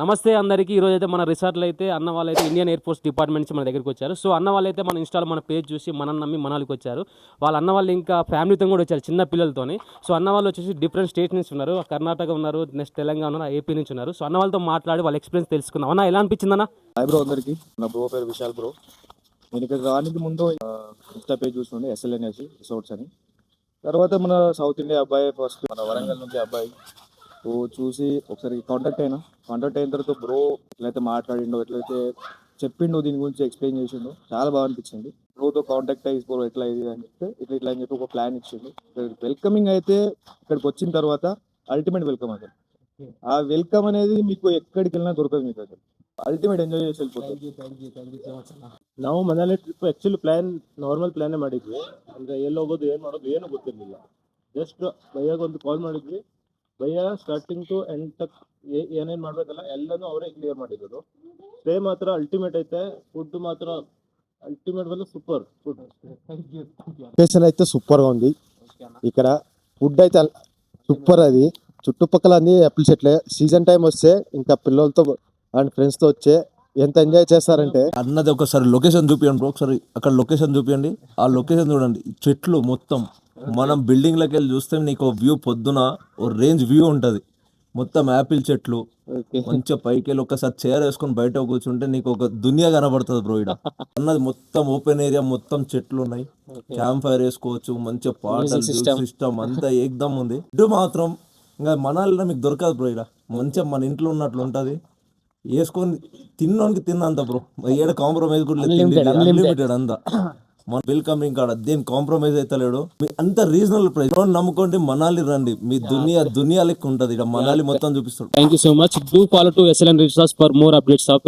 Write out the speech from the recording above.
నమస్తే అందరికీ. ఈరోజు అయితే మన రిసార్ట్లో అయితే అన్న వాళ్ళైతే ఇండియన్ ఎయిర్ ఫోర్స్ డిపార్ట్మెంట్ నుంచి మన దగ్గరికి వచ్చారు. సో అన్న వాళ్ళైతే మన ఇన్స్టాలో మన పేజ్ చూసి మనల్ని నమ్మి మనాలికి వచ్చారు. వాళ్ళ అన్న వాళ్ళు ఇంకా ఫ్యామిలీతో కూడా వచ్చారు, చిన్న పిల్లలతోని. సో అన్న వాళ్ళు వచ్చేసి డిఫరెంట్ స్టేట్స్ నుంచి ఉన్నారు. కర్ణాటక ఉన్నారు, నెక్స్ట్ తెలంగాణ ఉన్నారు, ఏపీ నుంచి ఉన్నారు. సో అన్న వాళ్ళతో మాట్లాడి వాళ్ళ ఎక్స్పీరియన్స్ తెలుసుకుందాం. అన్న ఎలా అనిపించింది అన్న? హాయ్ బ్రో, అందరికి. నా బ్రో పేరు విశాల్ బ్రో. నేను ఇక్కడ రానికి ముందు ఇన్స్టా పేజ్ చూస్తుండే SLNS రిసార్ట్స్ అని. తర్వాత మన సౌత్ ఇండియా అబ్బాయి, ఫస్ట్ మన వరంగల్ నుంచి అబ్బాయి చూసి ఒకసారి కాంటాక్ట్ అయిన తర్వాత బ్రో ఎట్లయితే మాట్లాడిండో, ఎట్లయితే చెప్పిండో, దీని గురించి ఎక్స్ప్లెయిన్ చేసిండో చాలా బాగా అనిపించింది. బ్రోతో కాంటాక్ట్ అయ్యి బ్రో ఎట్లా ఇది అని చెప్తే ఇట్లా అని చెప్పి ఒక ప్లాన్ ఇచ్చిండు. వెల్కమింగ్ అయితే ఇక్కడికి వచ్చిన తర్వాత అల్టిమేట్ వెల్కమ్ అసలు. ఆ వెల్కమ్ అనేది మీకు ఎక్కడికి వెళ్ళినా దొరకదు, మీకు అసలు ಅಲ್ಟಿಮೇಟ್ ಎಂಜಾಯ್ చేసి వెళ్ళిపోతాం. ನಾವು ಮನೇಲಿ ಟ್ರಿಪ್ ಆ್ಯಕ್ಚುಲಿ ನಾರ್ಮಲ್ ಪ್ಲ್ಯಾನೇ ಮಾಡಿದ್ವಿ. ಅಂದರೆ ಎಲ್ಲಿ ಹೋಗೋದು ಏನು ಮಾಡೋದು ಏನೂ ಗೊತ್ತಿರಲಿಲ್ಲ. ಜಸ್ಟ್ ಭಯ್ಯಾಗೊಂದು ಕಾಲ್ ಮಾಡಿದ್ವಿ. ಭಯ್ಯ ಸ್ಟಾರ್ಟಿಂಗ್ ಟು ಎಂಡ್ ತಕ್ ಏನೇನು ಮಾಡಬೇಕಲ್ಲ ಎಲ್ಲನೂ ಅವರೇ ಕ್ಲಿಯರ್ ಮಾಡಿರೋದು. ಸ್ಟೇ ಮಾತ್ರ ಅಲ್ಟಿಮೇಟ್ ಐತೆ, ಫುಡ್ ಮಾತ್ರ అల్టిమేట్ వల్ల సూపర్ ఫుడ్. లొకేషన్ అయితే సూపర్గా ఉంది. ఇక్కడ ఫుడ్ అయితే సూపర్. అది చుట్టుపక్కల అన్ని యాపిల్ చెట్లే. సీజన్ టైం వస్తే ఇంకా పిల్లలతో అండ్ ఫ్రెండ్స్తో వచ్చే ఎంత ఎంజాయ్ చేస్తారంటే. అన్నది ఒకసారి లొకేషన్ చూపించండి బ్రో, ఒకసారి అక్కడ లొకేషన్ చూపించండి. ఆ లొకేషన్ చూడండి, చెట్లు మొత్తం. మనం బిల్డింగ్లకి వెళ్ళి చూస్తే నీకు వ్యూ పొద్దున ఓ రేంజ్ వ్యూ ఉంటుంది. మొత్తం యాపిల్ చెట్లు, మంచిగా పైకి వెళ్ళి ఒకసారి చైర్ వేసుకొని బయట కూర్చుంటే నీకు ఒక దునియా కనబడుతుంది బ్రో. ఇక్కడ అన్నది మొత్తం ఓపెన్ ఏరియా, మొత్తం చెట్లు ఉన్నాయి. క్యాంప్ ఫైర్ వేసుకోవచ్చు, మంచిగా పాటలు సిస్టమ్ అంతా ఏకదమ్ ఉంది. ఇటు మాత్రం ఇంకా మనాలిలో మీకు దొరకదు బ్రో. ఇక్కడ మంచిగా మన ఇంట్లో ఉన్నట్లు ఉంటుంది. వేసుకొని తిన్నోనికి తిన్నంత బ్రో. ఏడ కాంప్రమైజ్ కూడా అన్లిమిటెడ్ అంతా. మన వెల్కమింగ్ కాడ దేని కాంప్రమైజ్ అయితే లేడు. అంత రీజనబుల్ ప్రైస్. నమ్ముకోండి, మనాలి రండి. మీ దునియా లెక్క ఉంటుంది. ఇక్కడ మనాలి మొత్తం చూపిస్తాడు. Thank you so much. Do follow to SLN Resorts for more updates of